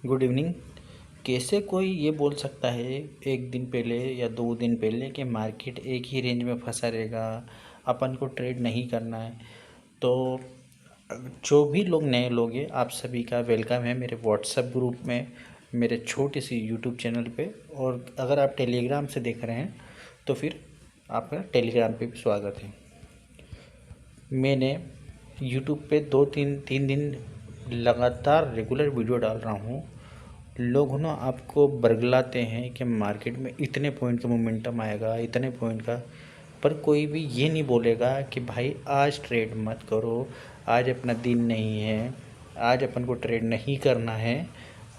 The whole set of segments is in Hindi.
Good evening. कैसे कोई ये बोल सकता है एक दिन पहले या 2 दिन पहले कि मार्केट एक ही रेंज में फंसा रहेगा, अपन को ट्रेड नहीं करना है। तो जो भी लोग नए लोग हैं, आप सभी का वेलकम है मेरे व्हाट्सएप ग्रुप में, मेरे छोटे सी यूट्यूब चैनल पे। और अगर आप टेलीग्राम से देख रहे हैं तो फिर आपका टेलीग्राम पे भी स्वागत है। मैंने यूट्यूब पे 2 3 दिन लगातार रेगुलर वीडियो डाल रहा हूँ। लोग ना आपको बरगलाते हैं कि मार्केट में इतने पॉइंट का मोमेंटम आएगा, इतने पॉइंट का, पर कोई भी ये नहीं बोलेगा कि भाई आज ट्रेड मत करो, आज अपना दिन नहीं है, आज अपन को ट्रेड नहीं करना है।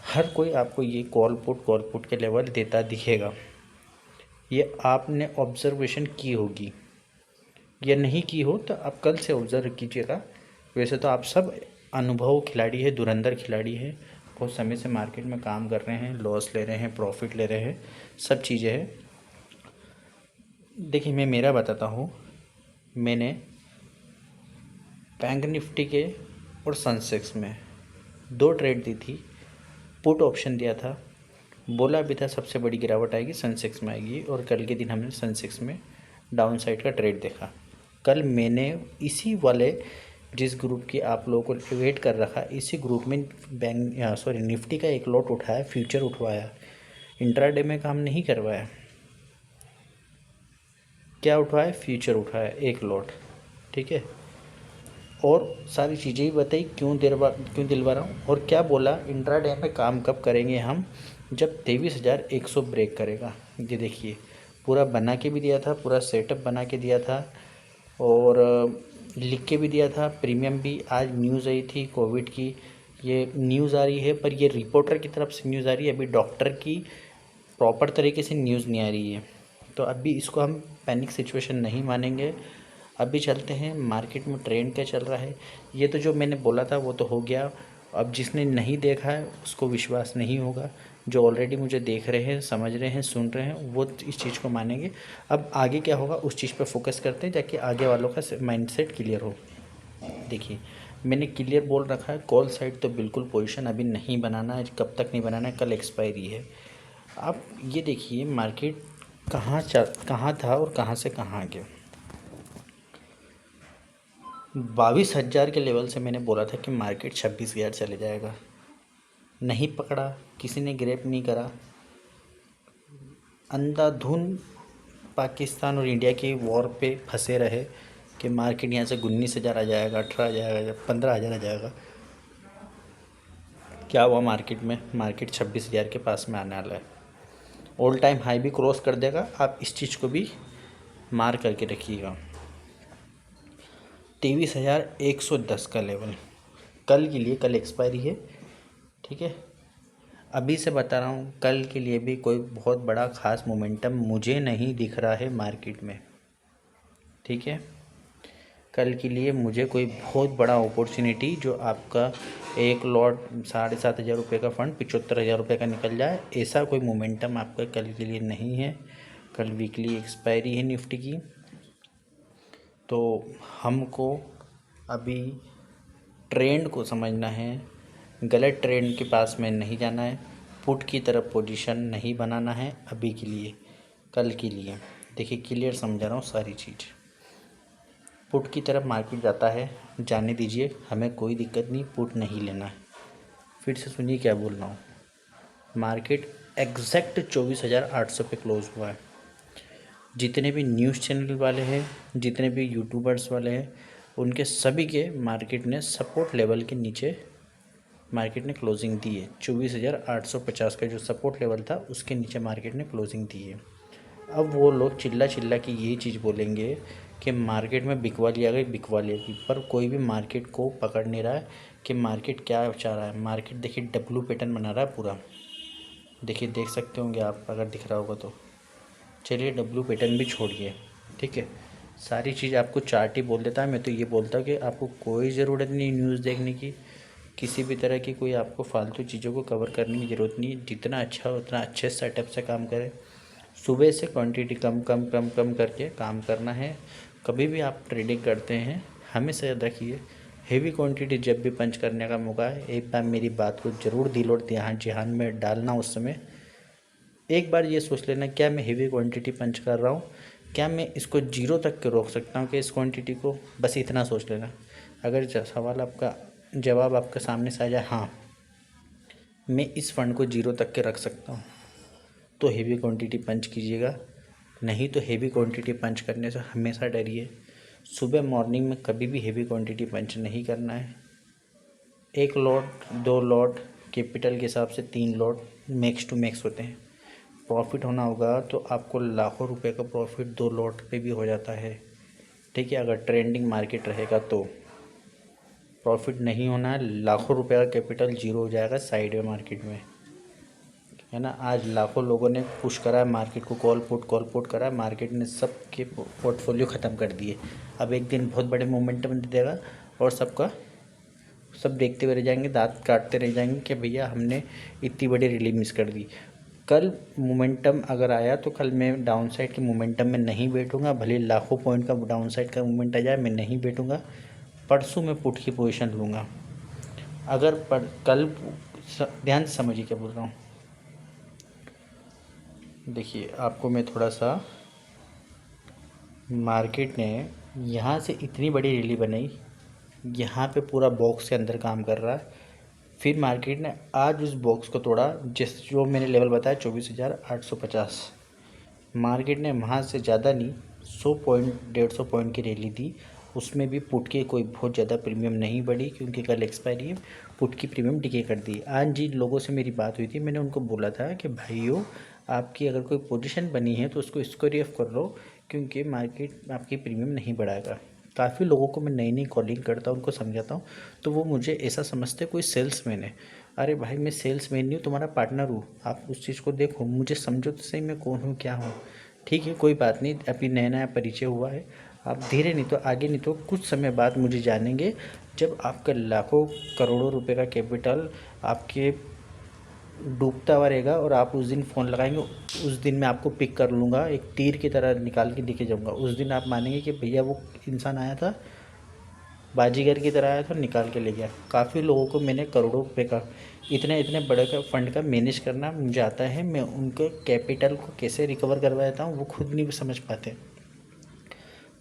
हर कोई आपको ये कॉल पुट के लेवल देता दिखेगा। ये आपने ऑब्जर्वेशन की होगी या नहीं की हो तो आप कल से ऑब्ज़र्व कीजिएगा। वैसे तो आप सब अनुभव खिलाड़ी है, धुरंधर खिलाड़ी है, बहुत समय से मार्केट में काम कर रहे हैं, लॉस ले रहे हैं, प्रॉफिट ले रहे हैं, सब चीज़ें हैं। देखिए मैं मेरा बताता हूँ। मैंने बैंक निफ्टी के और सेंसेक्स में 2 ट्रेड दी थी। पुट ऑप्शन दिया था, बोला भी था सबसे बड़ी गिरावट आएगी सेंसेक्स में आएगी, और कल के दिन हमने सेंसेक्स में डाउन साइड का ट्रेड देखा। कल मैंने इसी वाले जिस ग्रुप की आप लोगों को वेट कर रखा, इसी ग्रुप में निफ्टी का एक लॉट उठाया, फ्यूचर उठवाया, इंट्राडे में काम नहीं करवाया। क्या उठवाया? फ्यूचर उठाया, एक लॉट। ठीक है, और सारी चीज़ें ही बताई क्यों दिलवा रहा हूँ, और क्या बोला इंट्राडे में काम कब करेंगे हम, जब 23,100 ब्रेक करेगा। ये देखिए पूरा बना के भी दिया था, पूरा सेटअप बना के दिया था, और लिख के भी दिया था। प्रीमियम भी आज न्यूज़ आई थी कोविड की, ये न्यूज़ आ रही है, पर ये रिपोर्टर की तरफ से न्यूज़ आ रही है, अभी डॉक्टर की प्रॉपर तरीके से न्यूज़ नहीं आ रही है। तो अभी इसको हम पैनिक सिचुएशन नहीं मानेंगे। अभी चलते हैं मार्केट में ट्रेंड क्या चल रहा है। ये तो जो मैंने बोला था वो तो हो गया। अब जिसने नहीं देखा है उसको विश्वास नहीं होगा, जो ऑलरेडी मुझे देख रहे हैं, समझ रहे हैं, सुन रहे हैं, वो इस चीज़ को मानेंगे। अब आगे क्या होगा उस चीज़ पर फोकस करते हैं, ताकि आगे वालों का माइंडसेट क्लियर हो। देखिए मैंने क्लियर बोल रखा है, कॉल साइड तो बिल्कुल पोजीशन अभी नहीं बनाना है। कब तक नहीं बनाना है? कल एक्सपायरी है। आप ये देखिए मार्केट कहाँ था और कहाँ से कहाँ आ गया। 22,000 के लेवल से मैंने बोला था कि मार्केट 26,000 चले जाएगा। नहीं पकड़ा, किसी ने ग्रैब नहीं करा। अंधाधुन पाकिस्तान और इंडिया के वॉर पे फंसे रहे कि मार्केट यहाँ से 19,000 आ जाएगा, 18,000 आ जाएगा, 15,000 आ जाएगा। क्या हुआ मार्केट में? मार्केट 26,000 के पास में आने वाला है, ऑल टाइम हाई भी क्रॉस कर देगा। आप इस चीज़ को भी मार करके रखिएगा। 23,110 का लेवल कल के लिए, कल एक्सपायरी है। ठीक है, अभी से बता रहा हूँ, कल के लिए भी कोई बहुत बड़ा ख़ास मोमेंटम मुझे नहीं दिख रहा है मार्केट में। ठीक है, कल के लिए मुझे कोई बहुत बड़ा अपॉर्चुनिटी जो आपका एक लॉट 7,500 रुपये का फंड 75,000 रुपये का निकल जाए, ऐसा कोई मोमेंटम आपका कल के लिए नहीं है। कल वीकली एक्सपायरी है निफ्टी की। तो हमको अभी ट्रेंड को समझना है, गलत ट्रेंड के पास में नहीं जाना है, पुट की तरफ पोजीशन नहीं बनाना है अभी के लिए, कल के लिए। देखिए क्लियर समझा रहा हूँ सारी चीज़। पुट की तरफ मार्केट जाता है, जाने दीजिए, हमें कोई दिक्कत नहीं, पुट नहीं लेना है। फिर से सुनिए क्या बोल रहा हूँ। मार्केट एग्जैक्ट 24,800 पे क्लोज हुआ है। जितने भी न्यूज़ चैनल वाले हैं, जितने भी यूट्यूबर्स वाले हैं, उनके सभी के मार्केट ने सपोर्ट लेवल के नीचे मार्केट ने क्लोजिंग दी है। 24,850 का जो सपोर्ट लेवल था उसके नीचे मार्केट ने क्लोजिंग दी है। अब वो लोग चिल्ला चिल्ला के यही चीज़ बोलेंगे कि मार्केट में बिकवाली आ गई, बिकवाली आ गई, पर कोई भी मार्केट को पकड़ नहीं रहा है कि मार्केट क्या चाह रहा है। मार्केट देखिए डब्लू पैटर्न बना रहा है पूरा, देखिए देख सकते होंगे आप अगर दिख रहा होगा तो। चलिए डब्लू पैटर्न भी छोड़िए, ठीक है, सारी चीज़ आपको चार्ट ही बोल देता है। मैं तो ये बोलता हूँ कि आपको कोई ज़रूरत नहीं न्यूज़ देखने की, किसी भी तरह की कोई आपको फालतू चीज़ों को कवर करने की ज़रूरत नहीं है। जितना अच्छा हो उतना अच्छे सेटअप से काम करें। सुबह से क्वांटिटी कम कम कम कम करके काम करना है। कभी भी आप ट्रेडिंग करते हैं हमेशा याद रखिए, हेवी क्वांटिटी जब भी पंच करने का मौका है, एक बार मेरी बात को ज़रूर दिल और ध्यान में डालना। उस समय एक बार ये सोच लेना, क्या मैं हेवी क्वांटिटी पंच कर रहा हूँ, क्या मैं इसको जीरो तक के रोक सकता हूँ कि इस क्वांटिटी को, बस इतना सोच लेना। अगर जवाब आपका सामने से आ जाए हाँ मैं इस फंड को जीरो तक के रख सकता हूँ, तो हेवी क्वांटिटी पंच कीजिएगा। नहीं तो हेवी क्वांटिटी पंच करने से हमेशा डरिए। सुबह मॉर्निंग में कभी भी हेवी क्वांटिटी पंच नहीं करना है। 1 लॉट 2 लॉट, कैपिटल के हिसाब से 3 लॉट मैक्स टू मैक्स होते हैं। प्रॉफिट होना होगा तो आपको लाखों रुपए का प्रॉफिट 2 लॉट पे भी हो जाता है। ठीक है, अगर ट्रेंडिंग मार्केट रहेगा तो प्रॉफिट नहीं होना है, लाखों रुपए का कैपिटल जीरो हो जाएगा साइड में मार्केट में, है ना। आज लाखों लोगों ने पुश करा है मार्केट को, कॉल पुट करा है, मार्केट ने सबके पोर्टफोलियो ख़त्म कर दिए। अब एक दिन बहुत बड़े मोमेंटम दे देगा और सब देखते हुए रह जाएंगे, दांत काटते रह जाएंगे कि भैया हमने इतनी बड़ी रैली मिस कर दी। कल मोमेंटम अगर आया तो कल मैं डाउन साइड के मोमेंटम में नहीं बैठूंगा, भले लाखों पॉइंट का डाउन साइड का मोमेंट आ जाए मैं नहीं बैठूंगा। परसों मैं पुट की पोजीशन लूँगा। अगर कल ध्यान से समझिए क्या बोल रहा हूँ। देखिए आपको मैं थोड़ा सा, मार्केट ने यहाँ से इतनी बड़ी रैली बनाई, यहाँ पे पूरा बॉक्स के अंदर काम कर रहा है, फिर मार्केट ने आज उस बॉक्स को तोड़ा, जो मैंने लेवल बताया 24,850। मार्केट ने वहाँ से ज़्यादा नहीं 100 पॉइंट 150 पॉइंट की रैली दी। उसमें भी पुट की कोई बहुत ज़्यादा प्रीमियम नहीं बढ़ी क्योंकि कल एक्सपायरी है, पुट की प्रीमियम डिके कर दी। आज जिन लोगों से मेरी बात हुई थी मैंने उनको बोला था कि भाइयों आपकी अगर कोई पोजीशन बनी है तो उसको स्क्वायर ऑफ कर लो क्योंकि मार्केट आपकी प्रीमियम नहीं बढ़ाएगा। काफ़ी लोगों को मैं नई कॉलिंग करता हूँ, उनको समझाता हूँ तो वो मुझे ऐसा समझते कोई सेल्समैन है। अरे भाई मैं सेल्समैन नहीं हूँ, तुम्हारा पार्टनर हूँ, आप उस चीज़ को देखो, मुझे समझो तो सही मैं कौन हूँ क्या हूँ। ठीक है कोई बात नहीं, अभी नया नया परिचय हुआ है, आप धीरे नहीं तो आगे नहीं तो कुछ समय बाद मुझे जानेंगे। जब आपका लाखों करोड़ों रुपए का कैपिटल आपके डूबता हुआ रहेगा और आप उस दिन फ़ोन लगाएंगे, उस दिन मैं आपको पिक कर लूँगा, एक तीर की तरह निकाल के दिखे जाऊँगा। उस दिन आप मानेंगे कि भैया वो इंसान आया था, बाजीगर की तरह आया था, निकाल के ले गया। काफ़ी लोगों को मैंने करोड़ों रुपए का इतने बड़े का फंड का मैनेज करना मुझे आता है। मैं उनके कैपिटल को कैसे रिकवर करवा देता हूँ वो खुद नहीं समझ पाते।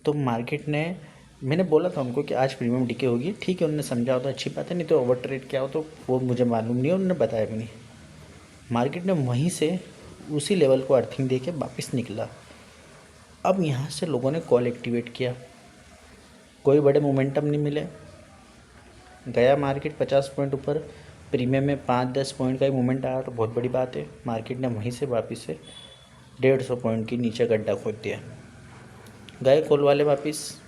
तो मार्केट ने, मैंने बोला था उनको कि आज प्रीमियम डिके होगी, ठीक है उन्होंने समझा हो तो अच्छी बात है, नहीं तो ओवर ट्रेड क्या हो तो वो मुझे मालूम नहीं है, उन्होंने बताया भी नहीं। मार्केट ने वहीं से उसी लेवल को अर्थिंग दे के वापस निकला। अब यहाँ से लोगों ने कॉल एक्टिवेट किया, कोई बड़े मोमेंटम नहीं मिले, गया मार्केट 50 पॉइंट ऊपर, प्रीमियम में 5-10 पॉइंट का ही मूवमेंट आया तो बहुत बड़ी बात है। मार्केट ने वहीं से वापस से 150 पॉइंट की नीचे गड्ढा खोद दिया। गए कॉल वाले वापस,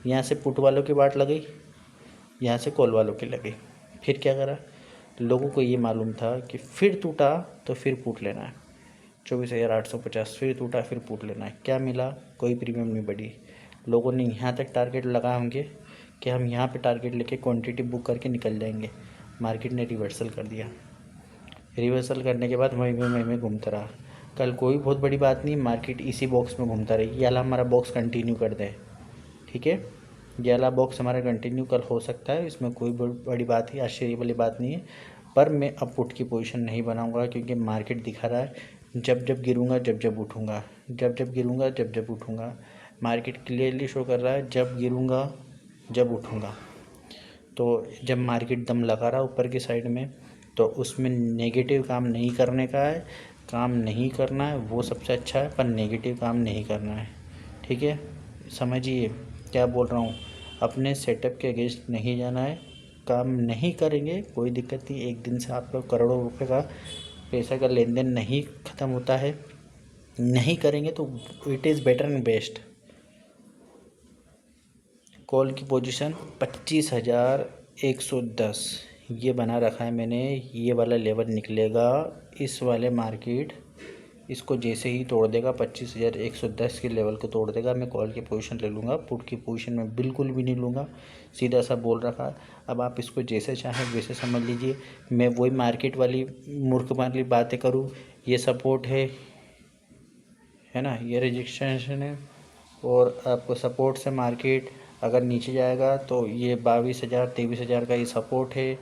यहाँ से पुट वालों की बाट लगी, यहाँ से कॉल वालों की लगी। फिर क्या करा, लोगों को ये मालूम था कि फिर टूटा तो फिर पुट लेना है, 24,850 फिर टूटा फिर पुट लेना है। क्या मिला, कोई प्रीमियम नहीं बढ़ी। लोगों ने यहाँ तक टारगेट लगाए होंगे कि हम यहाँ पे टारगेट लेके क्वांटिटी बुक करके निकल जाएंगे। मार्केट ने रिवर्सल कर दिया, रिवर्सल करने के बाद वहीं में घूमता रहा। कल कोई बहुत बड़ी बात नहीं, मार्केट इसी बॉक्स में घूमता रही, ये वाला हमारा बॉक्स कंटिन्यू कर दें, ठीक है, ये वाला बॉक्स हमारा कंटिन्यू कल हो सकता है, इसमें कोई बड़ी बात ही आश्चर्य वाली बात नहीं है। पर मैं अब पुट की पोजीशन नहीं बनाऊंगा क्योंकि मार्केट दिखा रहा है जब जब गिरूंगा जब जब उठूंगा, जब जब गिरूंगा जब जब उठूंगा। मार्केट क्लियरली शो कर रहा है जब गिरूंगा जब उठूंगा। तो जब मार्केट दम लगा रहा ऊपर की साइड में तो उसमें नेगेटिव काम नहीं करने का है, काम नहीं करना है वो सबसे अच्छा है, पर नेगेटिव काम नहीं करना है। ठीक है, समझिए क्या बोल रहा हूँ, अपने सेटअप के अगेंस्ट नहीं जाना है। काम नहीं करेंगे कोई दिक्कत नहीं, एक दिन से आपका करोड़ों रुपए का पैसा का लेन देन नहीं ख़त्म होता है, नहीं करेंगे तो it is better and best. Call की पोजीशन 25,110 ये बना रखा है मैंने, ये वाला लेवल निकलेगा, इस वाले मार्केट इसको जैसे ही तोड़ देगा 25,110 के लेवल को तोड़ देगा, मैं कॉल की पोजीशन ले लूँगा। पुट की पोजीशन में बिल्कुल भी नहीं लूँगा, सीधा सा बोल रखा है। अब आप इसको जैसे चाहें वैसे समझ लीजिए, मैं वही मार्केट वाली मूर्ख वाली बातें करूँ, ये सपोर्ट है ना, ये रजिस्ट्रेशन है और आपको सपोर्ट से मार्केट अगर नीचे जाएगा तो ये 22,000 23,000 का ये सपोर्ट है।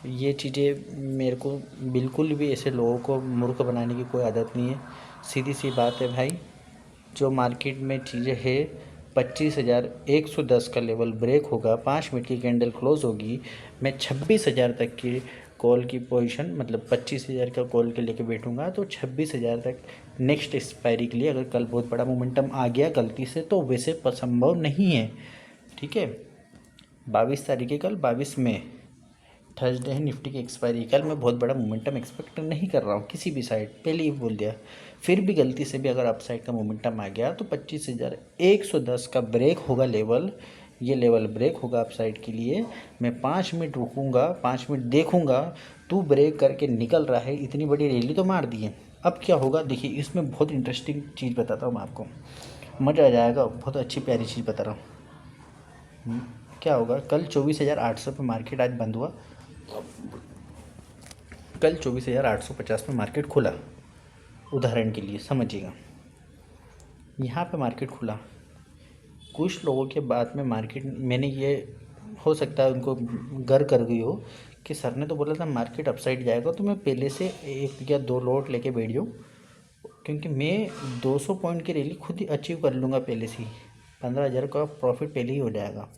ये चीज़ें मेरे को बिल्कुल भी ऐसे लोगों को मूर्ख बनाने की कोई आदत नहीं है। सीधी सी बात है भाई, जो मार्केट में चीज़ें है 25,110 का लेवल ब्रेक होगा, 5 मिनट की कैंडल क्लोज होगी, मैं 26,000 तक की कॉल की पोजीशन मतलब 25,000 का कॉल के लेके बैठूंगा। तो 26,000 तक नेक्स्ट एक्सपायरी के लिए अगर कल बहुत बड़ा मोमेंटम आ गया गलती से, तो वैसे संभव नहीं है। ठीक है, 22 तारीख है कल, 22 मई, थर्सडे है, निफ्टी की एक्सपायरी। कल मैं बहुत बड़ा मोमेंटम एक्सपेक्ट नहीं कर रहा हूँ किसी भी साइड, पहले ही बोल दिया। फिर भी गलती से भी अगर अपसाइड का मोमेंटम आ गया तो 25,110 का ब्रेक होगा लेवल, ये लेवल ब्रेक होगा अपसाइड के लिए। मैं 5 मिनट रुकूंगा, 5 मिनट देखूंगा, तू ब्रेक करके निकल रहा है, इतनी बड़ी रैली तो मार दी है। अब क्या होगा देखिए, इसमें बहुत इंटरेस्टिंग चीज़ बताता हूँ मैं आपको, मज़ा आ जाएगा, बहुत अच्छी प्यारी चीज़ बता रहा हूँ। क्या होगा, कल 24,800 पे मार्केट आज बंद हुआ, कल 24,850 पे मार्केट खुला। उदाहरण के लिए समझिएगा, यहाँ पे मार्केट खुला, कुछ लोगों के बाद में मार्केट, मैंने ये हो सकता है उनको गर कर गई हो कि सर ने तो बोला था मार्केट अपसाइड जाएगा, तो मैं पहले से 1 या 2 लॉट लेके बैठ जाऊँ, क्योंकि मैं 200 पॉइंट की रैली खुद ही अचीव कर लूँगा पहले से ही, 15,000 का प्रॉफिट पहले ही हो जाएगा।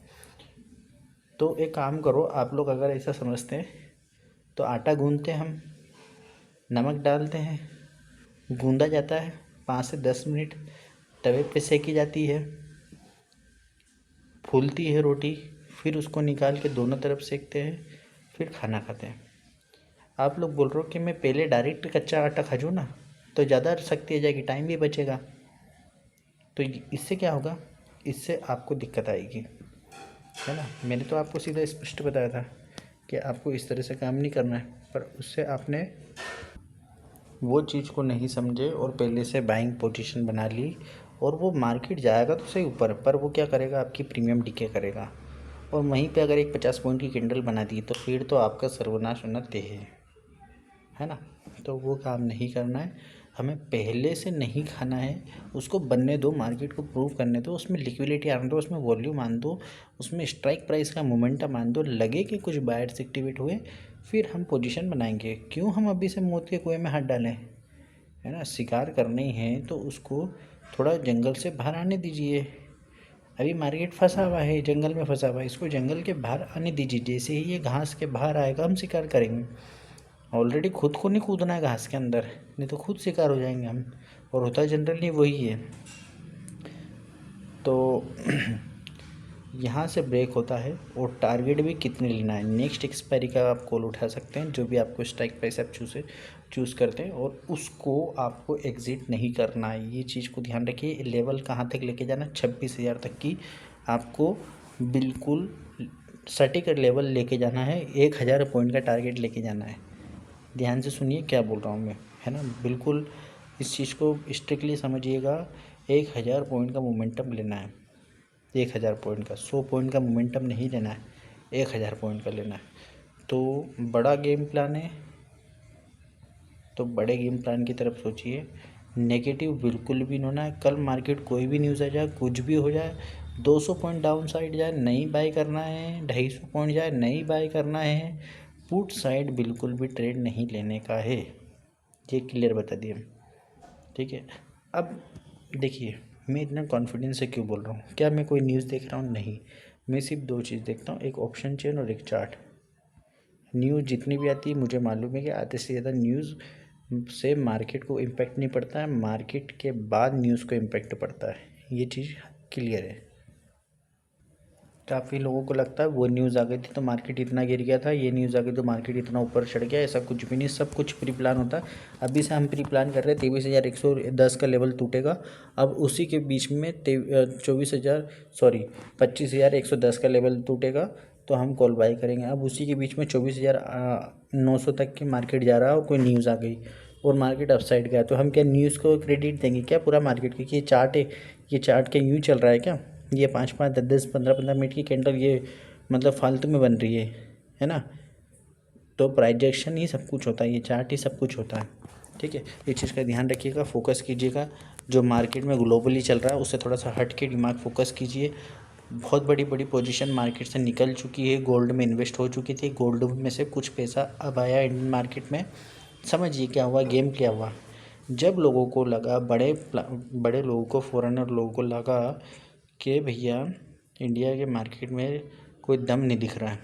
तो एक काम करो आप लोग, अगर ऐसा समझते हैं तो आटा गूंदते हैं हम, नमक डालते हैं, गूंदा जाता है, 5 से 10 मिनट तवे पे सेकी जाती है, फूलती है रोटी, फिर उसको निकाल के दोनों तरफ सेकते हैं, फिर खाना खाते हैं। आप लोग बोल रहे हो कि मैं पहले डायरेक्ट कच्चा आटा खा जाऊँ ना, तो ज़्यादा शक्ति आ जाएगी, टाइम भी बचेगा। तो इससे क्या होगा, इससे आपको दिक्कत आएगी, है ना। मैंने तो आपको सीधा स्पष्ट बताया था कि आपको इस तरह से काम नहीं करना है, पर उससे आपने वो चीज़ को नहीं समझे और पहले से बाइंग पोजीशन बना ली, और वो मार्केट जाएगा तो सही ऊपर, पर वो क्या करेगा, आपकी प्रीमियम डीके करेगा, और वहीं पे अगर एक 50 पॉइंट की कैंडल बना दी तो फिर तो आपका सर्वनाश होना तय है ना। तो वो काम नहीं करना है, हमें पहले से नहीं खाना है, उसको बनने दो, मार्केट को प्रूव करने दो, उसमें लिक्विडिटी आने दो, उसमें वॉल्यूम आने दो, उसमें स्ट्राइक प्राइस का मोमेंटम आने दो, लगे कि कुछ बायर्स एक्टिवेट हुए, फिर हम पोजीशन बनाएंगे। क्यों हम अभी से मौत के कुएं में हाथ डालें, है ना। शिकार करनी है तो उसको थोड़ा जंगल से बाहर आने दीजिए। अभी मार्केट फंसा हुआ है, जंगल में फंसा हुआ है, इसको जंगल के बाहर आने दीजिए। जैसे ही ये घास के बाहर आएगा हम शिकार करेंगे। ऑलरेडी खुद को नहीं कूदना है घास के अंदर, नहीं तो खुद शिकार हो जाएंगे हम, और होता है जनरली वही है। तो यहाँ से ब्रेक होता है, और टारगेट भी कितने लेना है, नेक्स्ट एक्सपायरी का आप कॉल उठा सकते हैं, जो भी आपको स्ट्राइक प्राइस आप चूज़ करते हैं, और उसको आपको एग्ज़िट नहीं करना है। ये चीज़ को ध्यान रखिए। लेवल कहाँ तक लेके जाना, 26,000 तक की आपको बिल्कुल सटीक लेवल लेके जाना है, 1,000 पॉइंट का टारगेट लेके जाना है। ध्यान से सुनिए क्या बोल रहा हूँ मैं, है ना। बिल्कुल इस चीज़ को स्ट्रिक्टली समझिएगा। 1,000 पॉइंट का मोमेंटम लेना है, 1,000 पॉइंट का, 100 पॉइंट का मोमेंटम नहीं लेना है, 1,000 पॉइंट का लेना है। तो बड़ा गेम प्लान है, तो बड़े गेम प्लान की तरफ सोचिए। नेगेटिव बिल्कुल भी नहीं होना है। कल मार्केट कोई भी न्यूज़ आ जाए, कुछ भी हो जाए, 200 पॉइंट डाउन साइड जाए नहीं बाई करना है, 250 पॉइंट जाए नहीं बाई करना है, पुट साइड बिल्कुल भी ट्रेड नहीं लेने का है। ये क्लियर बता दिए, ठीक है। अब देखिए, मैं इतना कॉन्फिडेंस से क्यों बोल रहा हूँ, क्या मैं कोई न्यूज़ देख रहा हूँ, नहीं। मैं सिर्फ 2 चीज़ देखता हूँ, एक ऑप्शन चेन और एक चार्ट। न्यूज़ जितनी भी आती है मुझे मालूम है कि आधे से ज़्यादा न्यूज़ से मार्केट को इम्पैक्ट नहीं पड़ता है, मार्केट के बाद न्यूज़ को इम्पैक्ट पड़ता है, ये चीज़ क्लियर है। काफ़ी लोगों को लगता है वो न्यूज़ आ गई थी तो मार्केट इतना गिर गया था, ये न्यूज़ आ गई तो मार्केट इतना ऊपर चढ़ गया, ऐसा कुछ भी नहीं, सब कुछ प्री प्लान होता है। अभी से हम प्री प्लान कर रहे हैं 23,110 का लेवल टूटेगा, अब उसी के बीच में 25,110 का लेवल टूटेगा तो हम कॉल बाई करेंगे। अब उसी के बीच में 24,900 तक की मार्केट जा रहा है और कोई न्यूज़ आ गई और मार्केट अपसाइड गया, तो हम क्या न्यूज़ को क्रेडिट देंगे क्या पूरा मार्केट की, ये चार्ट है, ये चार्ट क्या यूँ चल रहा है क्या, ये 5-5, 10-10, 15-15 मिनट की कैंडल ये मतलब फालतू में बन रही है ना। तो प्राइजेक्शन ही सब कुछ होता है, ये चार्ट ही सब कुछ होता है, ठीक है। ये चीज़ का ध्यान रखिएगा, फोकस कीजिएगा। जो मार्केट में ग्लोबली चल रहा है उससे थोड़ा सा हट के दिमाग फोकस कीजिए। बहुत बड़ी बड़ी पोजीशन मार्केट से निकल चुकी है, गोल्ड में इन्वेस्ट हो चुकी थी, गोल्ड में से कुछ पैसा अब आया इंडियन मार्केट में। समझिए क्या हुआ, गेम क्या हुआ। जब लोगों को लगा, बड़े लोगों को, फॉरेनर लोगों को लगा कि भैया इंडिया के मार्केट में कोई दम नहीं दिख रहा है,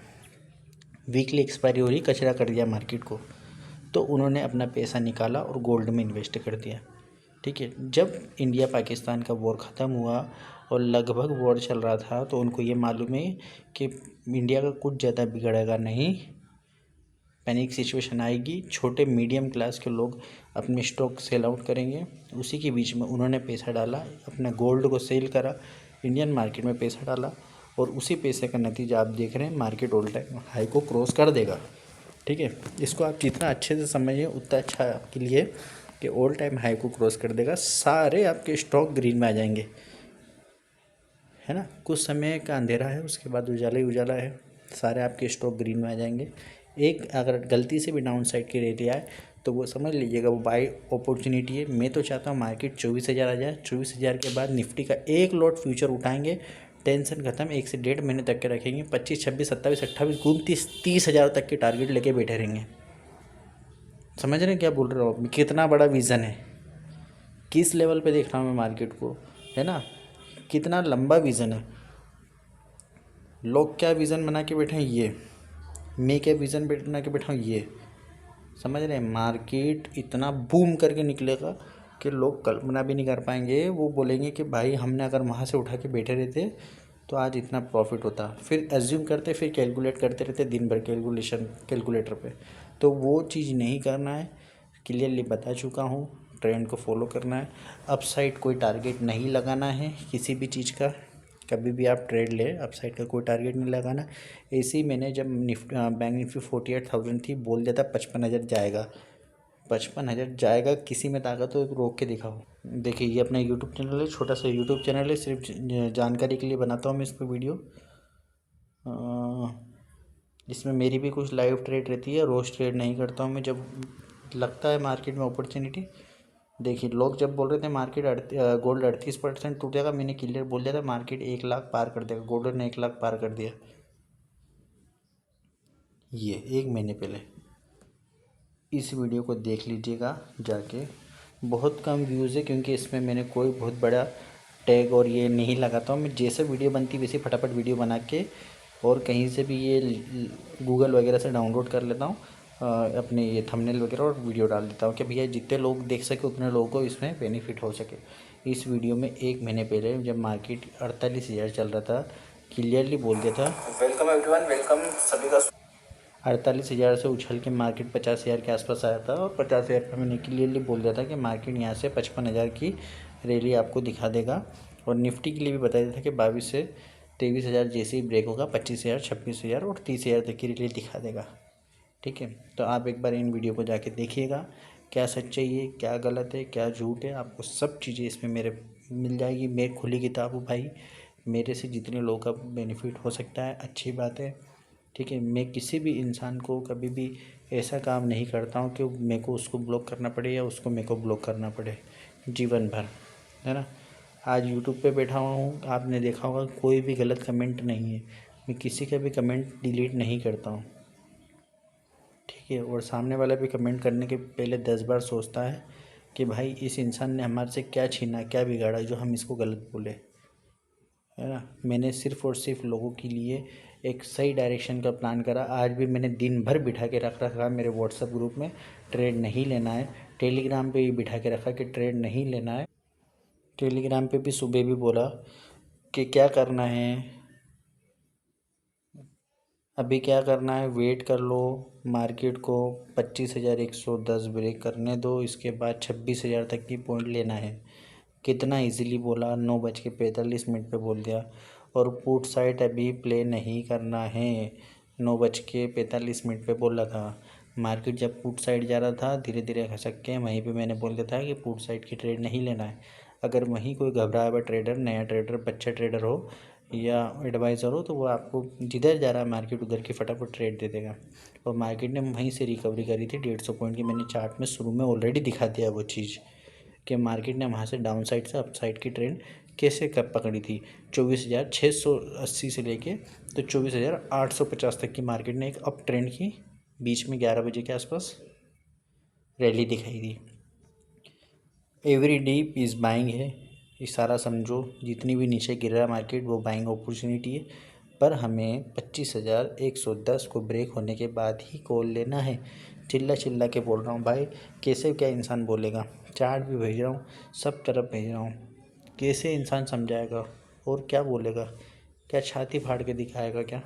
वीकली एक्सपायरी हो रही, कचरा कर दिया मार्केट को, तो उन्होंने अपना पैसा निकाला और गोल्ड में इन्वेस्ट कर दिया। ठीक है, जब इंडिया पाकिस्तान का वॉर ख़त्म हुआ और लगभग वॉर चल रहा था, तो उनको ये मालूम है कि इंडिया का कुछ ज़्यादा बिगड़ेगा नहीं, पैनिक सिचुएशन आएगी, छोटे मीडियम क्लास के लोग अपने स्टॉक सेल आउट करेंगे। उसी के बीच में उन्होंने पैसा डाला, अपना गोल्ड को सेल करा, इंडियन मार्केट में पैसा डाला, और उसी पैसे का नतीजा आप देख रहे हैं, मार्केट ऑल टाइम हाई को क्रॉस कर देगा। ठीक है, इसको आप जितना अच्छे से समझिए उतना अच्छा है आपके लिए कि ऑल टाइम हाई को क्रॉस कर देगा, सारे आपके स्टॉक ग्रीन में आ जाएंगे, है ना। कुछ समय का अंधेरा है, उसके बाद उजाला ही उजाला है, सारे आपके स्टॉक ग्रीन में आ जाएंगे। एक अगर गलती से भी डाउन साइड की रैली आए तो वो समझ लीजिएगा वो बाई अपॉर्चुनिटी है। मैं तो चाहता हूँ मार्केट 24,000 आ जाए, 24,000 के बाद निफ्टी का एक लॉट फ्यूचर उठाएंगे, टेंशन खत्म, 1 से 1.5 महीने तक के रखेंगे, 25, 26, 27, 28, 29, 30,000 तक के टारगेट लेके बैठे रहेंगे। समझ रहे हैं क्या बोल रहा हूँ, कितना बड़ा विज़न है, किस लेवल पे देख रहा हूँ मैं मार्केट को, है ना, कितना लंबा विज़न है। लोग क्या विज़न बना के बैठे हैं, ये मैं क्या विज़न बना के बैठा हूँ, ये समझ रहे हैं। मार्केट इतना बूम करके निकलेगा कि लोग कल्पना भी नहीं कर पाएंगे, वो बोलेंगे कि भाई हमने अगर वहाँ से उठा के बैठे रहते तो आज इतना प्रॉफिट होता। फिर एज्यूम करते, फिर कैलकुलेट करते रहते दिन भर कैलकुलेटर पे, तो वो चीज़ नहीं करना है। क्लियरली बता चुका हूँ, ट्रेंड को फॉलो करना है, अपसाइड कोई टारगेट नहीं लगाना है किसी भी चीज़ का। कभी भी आप ट्रेड ले, अपसाइड का कोई टारगेट नहीं लगाना। ऐसे ही मैंने जब बैंक निफ्टी 48,000 थी, बोल दिया था 55,000 जाएगा, 55,000 जाएगा, किसी में ताकत हो तो रोक के दिखाओ। देखिए ये अपना यूट्यूब चैनल है, छोटा सा यूट्यूब चैनल है, सिर्फ जानकारी के लिए बनाता हूँ मैं इस पर वीडियो। इसमें मेरी भी कुछ लाइव ट्रेड रहती है, रोज़ ट्रेड नहीं करता हूँ मैं, जब लगता है मार्केट में अपॉर्चुनिटी। देखिए लोग जब बोल रहे थे मार्केट गोल्ड 38% टूटेगा, मैंने क्लियर बोल दिया था मार्केट 1 लाख पार कर देगा, गोल्ड ने 1 लाख पार कर दिया, ये 1 महीने पहले। इस वीडियो को देख लीजिएगा जाके, बहुत कम व्यूज़ है क्योंकि इसमें मैंने कोई बहुत बड़ा टैग और ये नहीं लगाता हूँ। मैं जैसे वीडियो बनती वैसे फटाफट वीडियो बना के और कहीं से भी ये गूगल वगैरह से डाउनलोड कर लेता हूँ, अपने ये थंबनेल वगैरह, और वीडियो डाल देता हूँ कि भैया जितने लोग देख सके उतने लोगों को इसमें बेनिफिट हो सके। इस वीडियो में 1 महीने पहले जब मार्केट 48,000 चल रहा था, क्लियरली बोल दिया था, वेलकम एवरीवन, वेलकम सभी का। 48,000 से उछल के मार्केट 50,000 के आसपास आया था, और 50,000 पर मैंने क्लियरली बोल दिया था कि मार्केट यहाँ से 55,000 की रैली आपको दिखा देगा। और निफ्टी के लिए भी बता दिया था कि 22 से 23,000 जैसे ही ब्रेक होगा 25,000, 26,000 और 30,000 तक की रैली दिखा देगा। ठीक है, तो आप एक बार इन वीडियो को जाके देखिएगा, क्या सच्चाई है, क्या गलत है, क्या झूठ है, आपको सब चीज़ें इसमें मेरे मिल जाएगी। मैं खुली किताब हूँ भाई, मेरे से जितने लोगों का बेनिफिट हो सकता है अच्छी बात है। ठीक है, मैं किसी भी इंसान को कभी भी ऐसा काम नहीं करता हूँ कि मेरे को उसको ब्लॉक करना पड़े या उसको मेरे को ब्लॉक करना पड़े जीवन भर, है ना। आज यूट्यूब पे बैठा हुआ हूँ, आपने देखा होगा कोई भी गलत कमेंट नहीं है, मैं किसी का भी कमेंट डिलीट नहीं करता हूँ। ठीक है, और सामने वाला भी कमेंट करने के पहले 10 बार सोचता है कि भाई इस इंसान ने हमारे से क्या छीना, क्या बिगाड़ा जो हम इसको गलत बोले, है ना। मैंने सिर्फ़ और सिर्फ लोगों के लिए एक सही डायरेक्शन का प्लान करा। आज भी मैंने दिन भर बिठा के रख रखा मेरे व्हाट्सएप ग्रुप में, ट्रेड नहीं लेना है। टेलीग्राम पे भी बिठा के रखा कि ट्रेड नहीं लेना है। टेलीग्राम पे भी सुबह भी बोला कि क्या करना है, अभी क्या करना है, वेट कर लो, मार्केट को 25,110 ब्रेक करने दो, इसके बाद 26,000 तक की पॉइंट लेना है। कितना इजीली बोला, 9:45 पे बोल दिया। और पुट साइड अभी प्ले नहीं करना है, 9:45 पे बोला था। मार्केट जब पुट साइड जा रहा था धीरे धीरे खसक के, वहीं पे मैंने बोल दिया था कि पुट साइड की ट्रेड नहीं लेना है। अगर वहीं कोई घबराया हुआ ट्रेडर, नया ट्रेडर, बच्चा ट्रेडर हो या एडवाइज़र हो, तो वो आपको जिधर जा रहा है मार्केट उधर की फटाफट ट्रेड दे देगा। और मार्केट ने वहीं से रिकवरी करी थी 150 पॉइंट की, मैंने चार्ट में शुरू में ऑलरेडी दिखा दिया वो चीज़ कि मार्केट ने वहाँ से डाउन साइड से अप साइड की ट्रेंड कैसे कब पकड़ी थी 24,680 से लेके तो 24,850 तक की मार्केट ने एक अप ट्रेंड की, बीच में 11 बजे के आसपास रैली दिखाई दी। एवरी डीप इज़ बाइंग है, इशारा समझो, जितनी भी नीचे गिर रहा है मार्केट वो बाइंग अपॉर्चुनिटी है, पर हमें 25,110 को ब्रेक होने के बाद ही कॉल लेना है। चिल्ला चिल्ला के बोल रहा हूँ भाई, कैसे क्या इंसान बोलेगा, चार्ट भी भेज रहा हूँ, सब तरफ भेज रहा हूँ, कैसे इंसान समझाएगा और क्या बोलेगा, क्या छाती फाड़ के दिखाएगा क्या।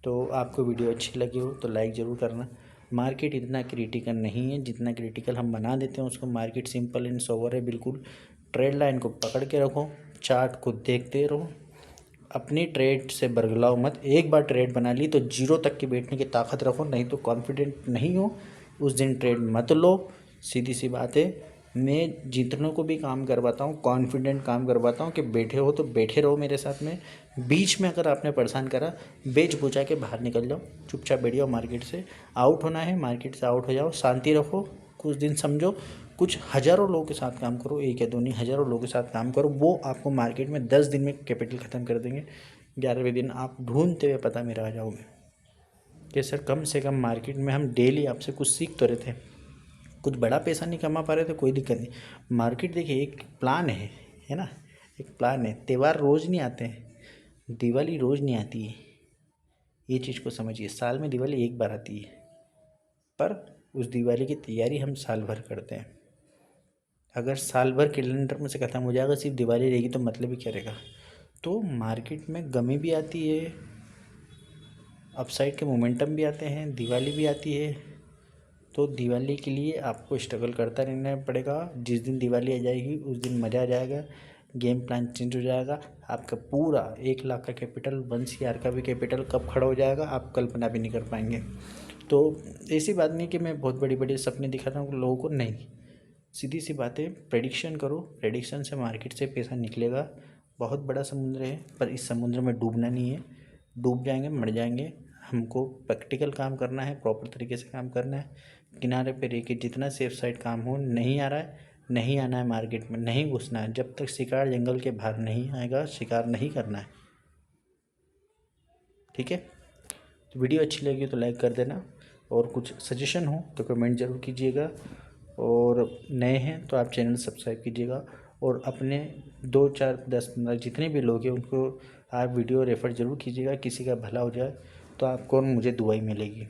तो आपको वीडियो अच्छी लगी हो तो लाइक ज़रूर करना। मार्केट इतना क्रिटिकल नहीं है जितना क्रिटिकल हम बना देते हैं उसको। मार्केट सिंपल एंड सोवर है बिल्कुल। ट्रेड लाइन को पकड़ के रखो, चार्ट को देखते रहो, अपनी ट्रेड से बरगलाओ मत। एक बार ट्रेड बना ली तो जीरो तक की बैठने की ताकत रखो, नहीं तो कॉन्फिडेंट नहीं हो उस दिन ट्रेड मत लो। सीधी सी बात है। मैं जितनों को भी काम करवाता हूँ कॉन्फिडेंट काम करवाता हूँ कि बैठे हो तो बैठे रहो मेरे साथ में। बीच में अगर आपने परेशान करा, बेच बुझा के बाहर निकल जाओ, चुपचाप बैठ जाओ। मार्केट से आउट होना है, मार्केट से आउट हो जाओ, शांति रखो, कुछ दिन समझो, कुछ हज़ारों लोगों के साथ काम करो, एक या दो नहीं, हज़ारों लोगों के साथ काम करो, वो आपको मार्केट में 10 दिन में कैपिटल ख़त्म कर देंगे। 11वें दिन आप ढूंढते हुए पता मेरा आ जाओगे कि सर कम से कम मार्केट में हम डेली आपसे कुछ सीख तो रहे थे, कुछ बड़ा पैसा नहीं कमा पा रहे थे, कोई दिक्कत नहीं। मार्केट देखिए एक प्लान है ना, एक प्लान है। त्यौहार रोज़ नहीं आते हैं, दिवाली रोज़ नहीं आती है, ये चीज़ को समझिए। साल में दिवाली एक बार आती है, पर उस दिवाली की तैयारी हम साल भर करते हैं। अगर साल भर कैलेंडर में से ख़त्म हो जाएगा, सिर्फ दिवाली रहेगी तो मतलब ही क्या रहेगा। तो मार्केट में गमी भी आती है, अपसाइड के मोमेंटम भी आते हैं, दिवाली भी आती है। तो दिवाली के लिए आपको स्ट्रगल करता रहना पड़ेगा। जिस दिन दिवाली आ जाएगी उस दिन मज़ा आ जाएगा, गेम प्लान चेंज हो जाएगा। आपका पूरा 1 लाख का कैपिटल, 1 CR का भी कैपिटल कब खड़ा हो जाएगा आप कल्पना भी नहीं कर पाएंगे। तो ऐसी बात नहीं कि मैं बहुत बड़ी बड़ी सपने दिखाता हूँ लोगों को, नहीं, सीधी सी बात है। प्रेडिक्शन करो, प्रेडिक्शन से मार्केट से पैसा निकलेगा। बहुत बड़ा समुद्र है, पर इस समुद्र में डूबना नहीं है, डूब जाएंगे मर जाएंगे। हमको प्रैक्टिकल काम करना है, प्रॉपर तरीके से काम करना है, किनारे पे रह के जितना सेफ साइड काम हो। नहीं आ रहा है, नहीं आना है मार्केट में, नहीं घुसना है। जब तक शिकार जंगल के बाहर नहीं आएगा शिकार नहीं करना है, ठीक है। तो वीडियो अच्छी लगी तो लाइक कर देना, और कुछ सजेशन हो तो कमेंट ज़रूर कीजिएगा, और नए हैं तो आप चैनल सब्सक्राइब कीजिएगा, और अपने 2 4 10 15 जितने भी लोग हैं उनको आप वीडियो रेफ़र ज़रूर कीजिएगा। किसी का भला हो जाए तो आपको मुझे दुआई मिलेगी।